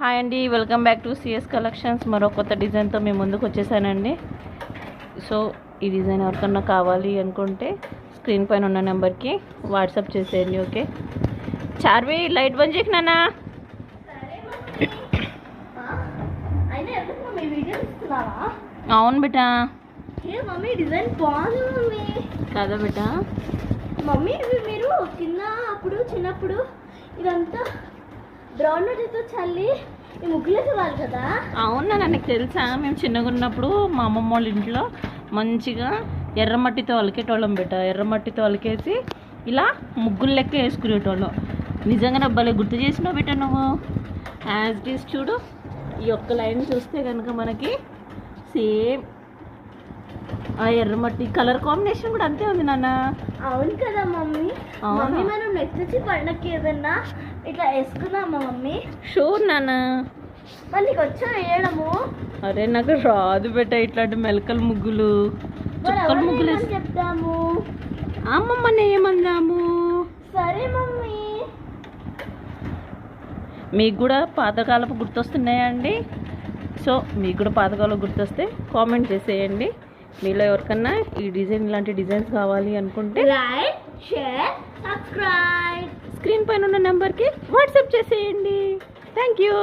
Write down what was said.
Hi అండి, welcome back to CS collections. మరో కొత్త డిజైన్తో మేము ముందుకు వచ్చేసానండి. సో ఈ డిజైన్ ఎవరికన్నా కావాలి అనుకుంటే స్క్రీన్ పైన ఉన్న నెంబర్కి వాట్సాప్ చేసేయండి. ఓకే చార్వి లైట్ బంద్ చేయకు నాన్న. అవును బేటా. మమ్మీ డిజైన్ బాగుంది మమ్మీ. కదా బేటా. మమ్మీ ఇవి మీరు కింద అప్పుడు చిన్నప్పుడు ఇదంతా బ్రౌన్ నోట్తో చల్లి ఈ ముగ్గులేసేవాళ్ళు కదా. అవునా, నాకు తెలుసా. మేము చిన్నగా ఉన్నప్పుడు మా అమ్మమ్మ వాళ్ళ ఇంట్లో మంచిగా ఎర్రమట్టితో అలికేటోళ్ళం బేట. ఎర్రమట్టితో అలికేసి ఇలా ముగ్గులు లెక్క వేసుకునేటోళ్ళం. నిజంగా నా భలే గుర్తు చేసినావు బేట నువ్వు. యాజ్ ఇట్ ఈస్ చూడు, ఈ ఒక్క లైన్ చూస్తే కనుక మనకి సేమ్ ఆ ఎర్రమట్టి కలర్ కాంబినేషన్ కూడా అంతే ఉంది నాన్న. అవును కదా మమ్మీ. మమ్మీ మనం నెక్స్ట్ వచ్చి పండక్కి ఏదన్నా ఇట్లా వేసుకున్నామా మమ్మీ? షూర్ నాన్న. మళ్ళీ వచ్చా వేయడము? అరే నాకు రాదు బేట ఇట్లాంటి మెలకల ముగ్గులు, చుక్కల ముగ్గులు చెప్తాము. అమ్మమ్మని ఏమందాము. సరే మమ్మీ. మీకు కూడా పాతకాలపు గుర్తొస్తున్నాయా అండి? సో మీకు కూడా పాతకాలం గుర్తొస్తే కామెంట్ చేసేయండి. మీలో ఎవరికన్నా ఈ డిజైన్ ఇలాంటి డిజైన్స్ కావాలి అనుకుంటే లైక్, షేర్, సబ్స్క్రైబ్ స్క్రీన్ పైన ఉన్న నెంబర్కి వాట్సాప్ చేసేయండి. Thank you.